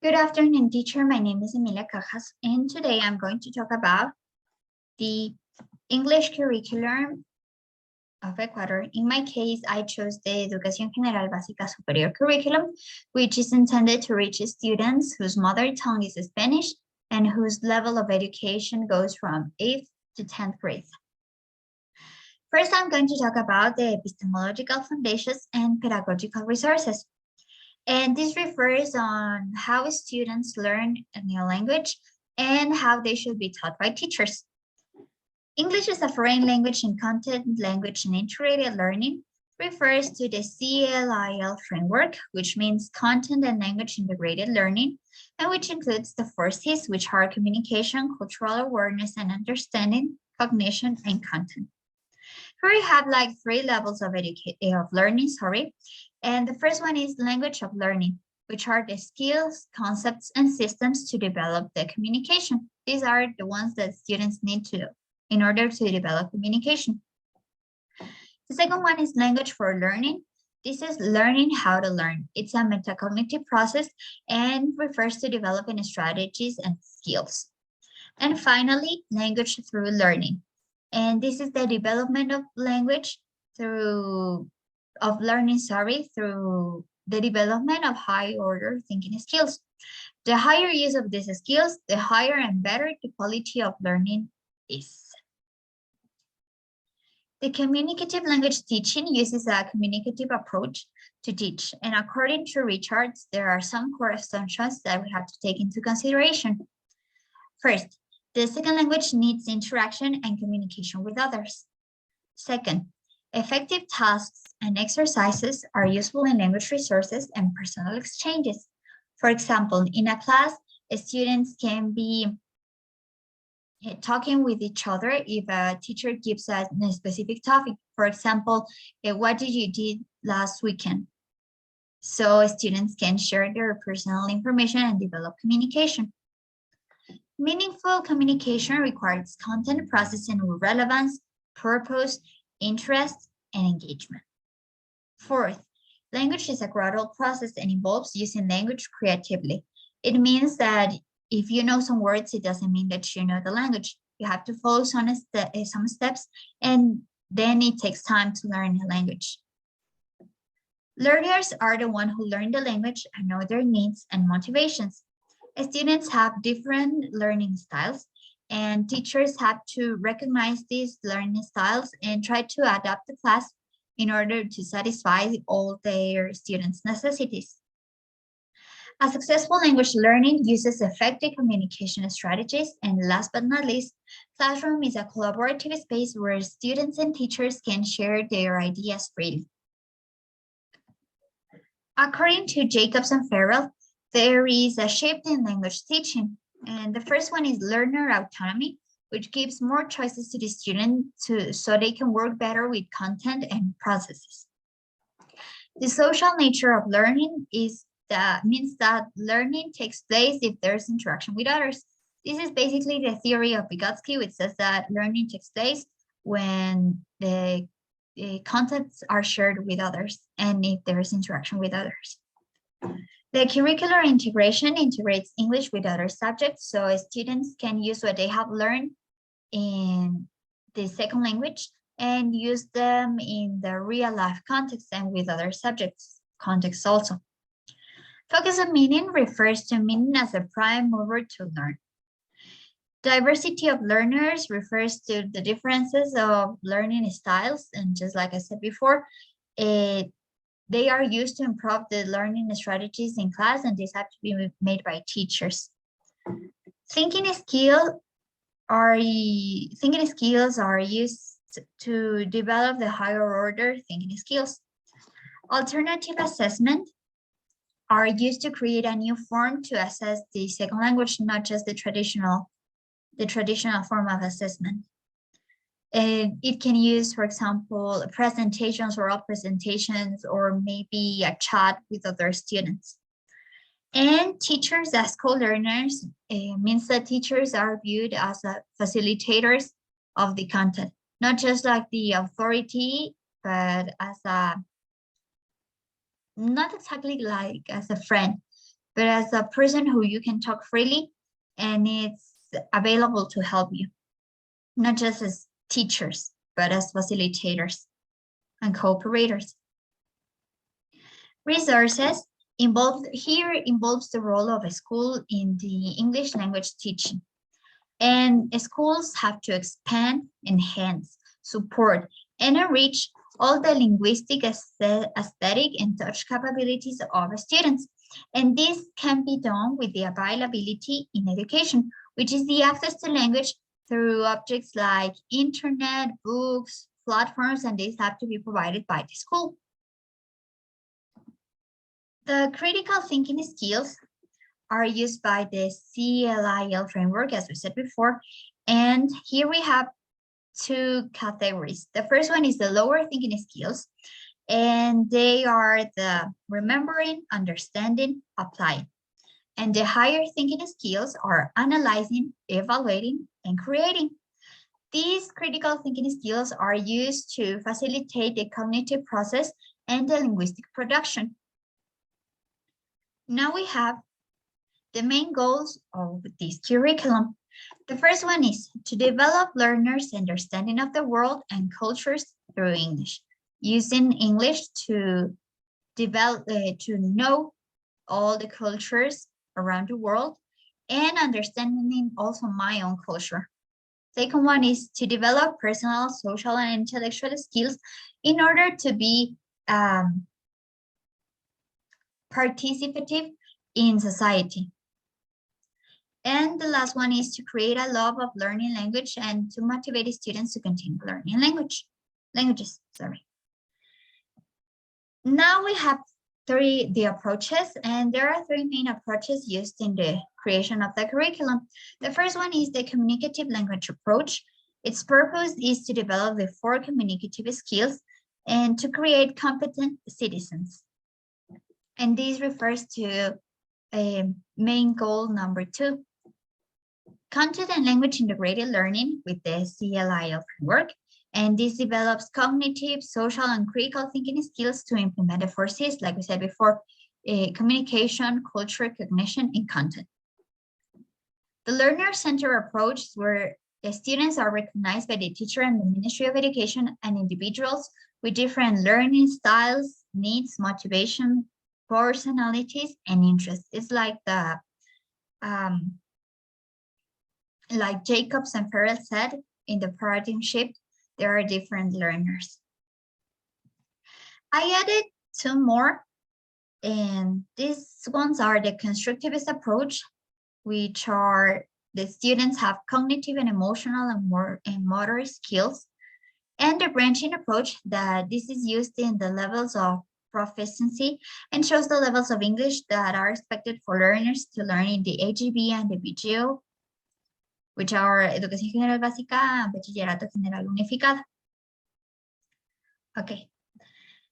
Good afternoon, teacher. My name is Emilia Cajas, and today I'm going to talk about the English curriculum of Ecuador. In my case, I chose the Educación General Básica Superior curriculum, which is intended to reach students whose mother tongue is Spanish and whose level of education goes from 8th to 10th grade. First, I'm going to talk about the epistemological foundations and pedagogical resources. And this refers on how students learn a new language and how they should be taught by teachers. English is a foreign language in content, language, and integrated learning refers to the CLIL framework, which means content and language integrated learning, and which includes the four C's, which are communication, cultural awareness and understanding, cognition, and content. Here we have like three levels of learning, and the first one is language of learning, which are the skills, concepts, and systems to develop the communication. These are the ones that students need to in order to develop communication. The second one is language for learning. This is learning how to learn. It's a metacognitive process and refers to developing strategies and skills. And finally, language through learning. And this is the development of language through the development of high order thinking skills. The higher use of these skills, the higher and better the quality of learning is. The communicative language teaching uses a communicative approach to teach. And according to Richards, there are some core assumptions that we have to take into consideration. First, the second language needs interaction and communication with others. Second, effective tasks and exercises are useful in language resources and personal exchanges. For example, in a class, students can be talking with each other if a teacher gives a specific topic. For example, what did you do last weekend? So students can share their personal information and develop communication. Meaningful communication requires content processing with relevance, purpose, interest, and engagement. Fourth, language is a gradual process and involves using language creatively. It means that if you know some words, it doesn't mean that you know the language. You have to follow some steps, and then it takes time to learn a language. Learners are the ones who learn the language and know their needs and motivations. Students have different learning styles, and teachers have to recognize these learning styles and try to adapt the class in order to satisfy all their students' necessities. A successful language learning uses effective communication strategies, and last but not least, classroom is a collaborative space where students and teachers can share their ideas freely. According to Jacobs and Farrell, there is a shift in language teaching, and the first one is learner autonomy, which gives more choices to the student so they can work better with content and processes. The social nature of learning means that learning takes place if there's interaction with others. This is basically the theory of Vygotsky, which says that learning takes place when the contents are shared with others and if there is interaction with others. The curricular integration integrates English with other subjects, so students can use what they have learned in the second language and use them in the real life context and with other subjects contexts also. Focus on meaning refers to meaning as a prime mover to learn. Diversity of learners refers to the differences of learning styles, and just like I said before, they are used to improve the learning strategies in class, and these have to be made by teachers. Thinking skills are used to develop the higher order thinking skills. Alternative assessment are used to create a new form to assess the second language, not just the traditional form of assessment. It can use, for example, presentations, oral presentations, or maybe a chat with other students. And teachers as co-learners means that teachers are viewed as facilitators of the content, not just like the authority, but as not exactly like as a friend, but as a person who you can talk freely and it's available to help you, not just as teachers, but as facilitators and cooperators. Resources involves the role of a school in the English language teaching. And schools have to expand, enhance, support, and enrich all the linguistic, aesthetic, and touch capabilities of students. And this can be done with the availability in education, which is the access to language through objects like internet, books, platforms, and these have to be provided by the school. The critical thinking skills are used by the CLIL framework, as we said before. And here we have two categories. The first one is the lower thinking skills, and they are the remembering, understanding, applying. And the higher thinking skills are analyzing, evaluating, and creating. These critical thinking skills are used to facilitate the cognitive process and the linguistic production. Now we have the main goals of this curriculum. The first one is to develop learners' understanding of the world and cultures through English, using English to develop, to know all the cultures around the world and understanding also my own culture. Second one is to develop personal, social, and intellectual skills in order to be participative in society. And the last one is to create a love of learning language and to motivate students to continue learning languages. Now we have the approaches, and there are three main approaches used in the creation of the curriculum. The first one is the communicative language approach. Its purpose is to develop the 4 communicative skills and to create competent citizens. And this refers to main goal number 2. Content and language integrated learning with the CLIL framework. And this develops cognitive, social, and critical thinking skills to implement the 4 Cs, like we said before, communication, culture, cognition, and content. The learner-centered approach is where the students are recognized by the teacher and the Ministry of Education and individuals with different learning styles, needs, motivation, personalities, and interests. It's like the like Jacobs and Pérez said in the paradigm shift, there are different learners. I added 2 more, and these ones are the constructivist approach, which are the students have cognitive and emotional and motor skills, and the branching approach that this is used in the levels of proficiency and shows the levels of English that are expected for learners to learn in the AGB and the BGO, which are Educación General Básica and Bachillerato General Unificada. Okay,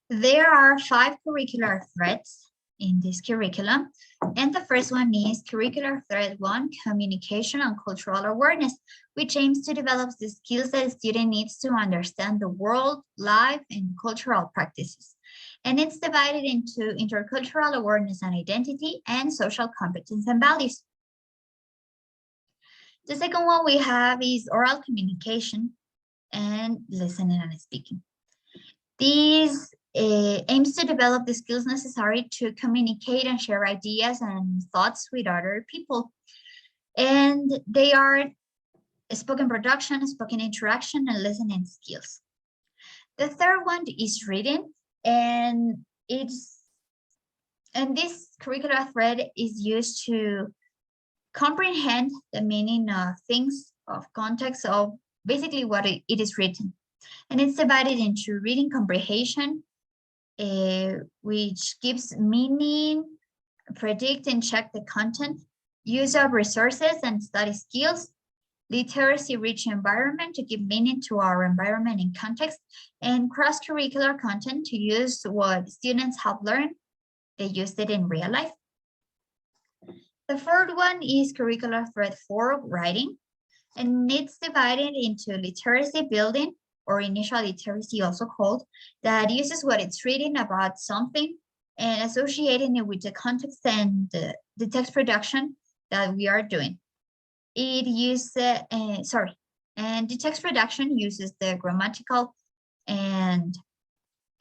there are 5 curricular threads in this curriculum, and the first one is Curricular Thread 1, Communication and Cultural Awareness, which aims to develop the skills that a student needs to understand the world, life, and cultural practices. And it's divided into intercultural awareness and identity and social competence and values. The second one we have is oral communication and listening and speaking. These aims to develop the skills necessary to communicate and share ideas and thoughts with other people. And they are spoken production, spoken interaction, and listening skills. The third one is reading, and this curricular thread is used to comprehend the meaning of things, of context, of basically what it is written. And it's divided into reading comprehension, which gives meaning, predict and check the content, use of resources and study skills, literacy-rich environment to give meaning to our environment and context, and cross-curricular content to use what students have learned. They used it in real life. The third one is Curricular Thread 4, writing, and it's divided into literacy building, or initial literacy also called, that uses what it's reading about something and associating it with the context and the text production that we are doing. It uses, and the text production uses the grammatical and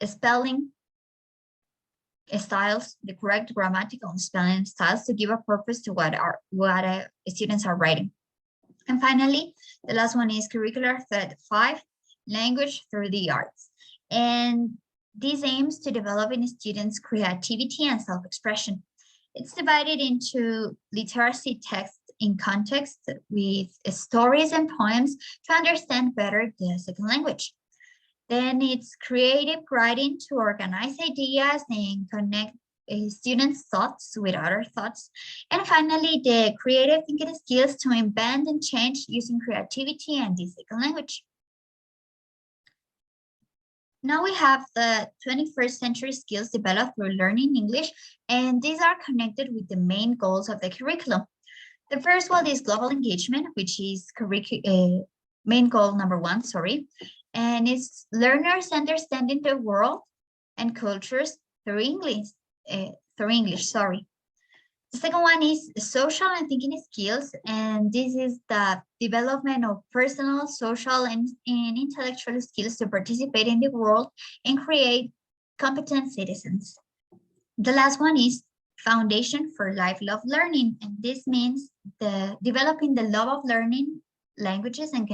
spelling styles, the correct grammatical and spelling styles to give a purpose to what students are writing. And finally, the last one is Curricular Thread 5, Language Through the Arts. And this aims to develop in students' creativity and self-expression. It's divided into literacy text in context with stories and poems to understand better the second language. Then it's creative writing to organize ideas and connect students' thoughts with other thoughts. And finally, the creative thinking skills to invent and change using creativity and the second language. Now we have the 21st century skills developed through learning English, and these are connected with the main goals of the curriculum. The first one is global engagement, which is main goal number 1, and it's learners understanding the world and cultures through English. The second one is social and thinking skills, and this is the development of personal, social, and intellectual skills to participate in the world and create competent citizens. The last one is foundation for lifelong learning, and this means developing the love of learning languages and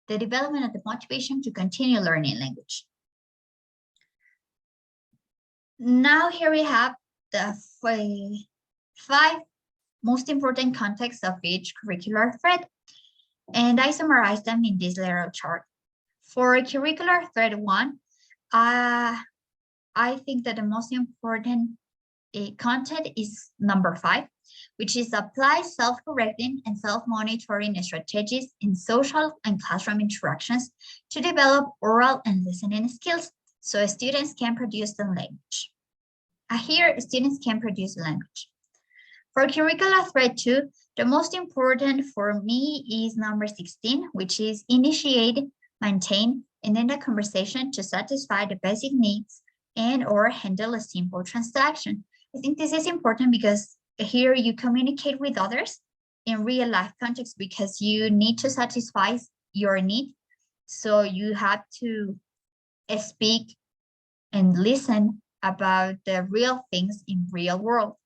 the development of the motivation to continue learning language. Now here we have the 5 most important contexts of each curricular thread, and I summarize them in this little chart. For curricular thread 1, I think that the most important content is number 5, which is apply self-correcting and self-monitoring strategies in social and classroom interactions to develop oral and listening skills so students can produce the language. Here, students can produce language. For curricular thread 2, the most important for me is number 16, which is initiate, maintain, and end a conversation to satisfy the basic needs and or handle a simple transaction. I think this is important because here you communicate with others in real life context because you need to satisfy your need. So you have to speak and listen about the real things in real world.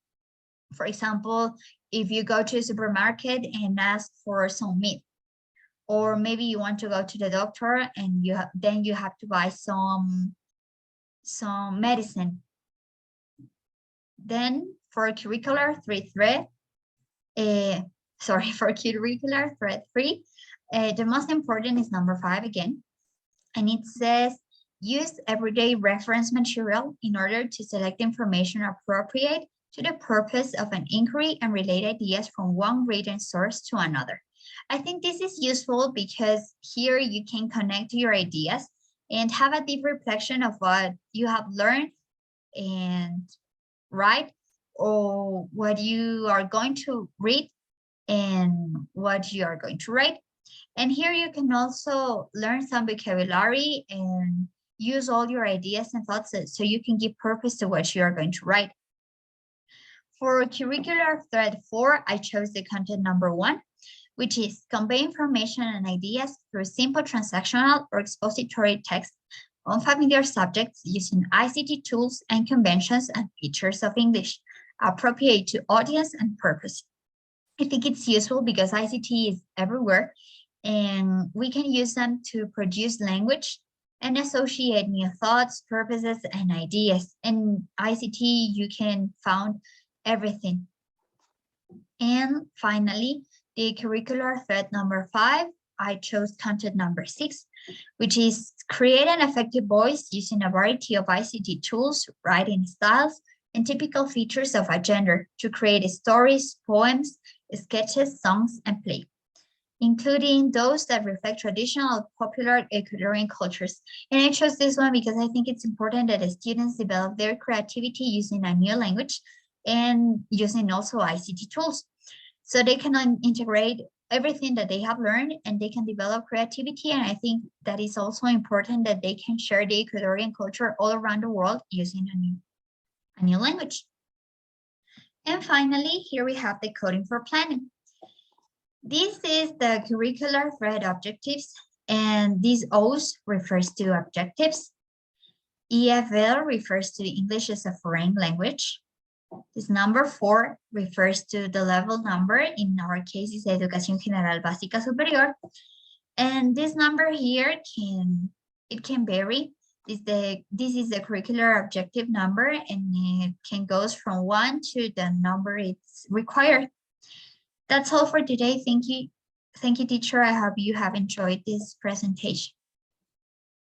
For example, if you go to a supermarket and ask for some meat, or maybe you want to go to the doctor and then you have to buy some medicine. Then for curricular thread 3, the most important is number 5 again, and it says use everyday reference material in order to select information appropriate to the purpose of an inquiry and relate ideas from one reading source to another. I think this is useful because here you can connect your ideas and have a deep reflection of what you have learned and write, or what you are going to read and what you are going to write. And here you can also learn some vocabulary and use all your ideas and thoughts so you can give purpose to what you are going to write. For curricular thread 4, I chose the content number 1, which is convey information and ideas through simple transactional or expository text on familiar subjects using ICT tools and conventions and features of English, appropriate to audience and purpose. I think it's useful because ICT is everywhere and we can use them to produce language and associate new thoughts, purposes, and ideas. In ICT, you can find everything. And finally, the curricular thread number 5, I chose content number 6, which is create an effective voice using a variety of ICT tools, writing styles, and typical features of a gender to create stories, poems, sketches, songs, and play, including those that reflect traditional popular Ecuadorian cultures. And I chose this one because I think it's important that the students develop their creativity using a new language and using also ICT tools. So they can integrate everything that they have learned and they can develop creativity. And I think that is also important that they can share the Ecuadorian culture all around the world using a a new language. And finally, here we have the coding for planning. This is the curricular thread objectives, and these O's refers to objectives. EFL refers to English as a foreign language. This number 4 refers to the level number. In our case, is Educación General Básica Superior. And this number here can vary. This is the curricular objective number, and it can goes from 1 to the number it's required. That's all for today. Thank you. Thank you, teacher. I hope you have enjoyed this presentation.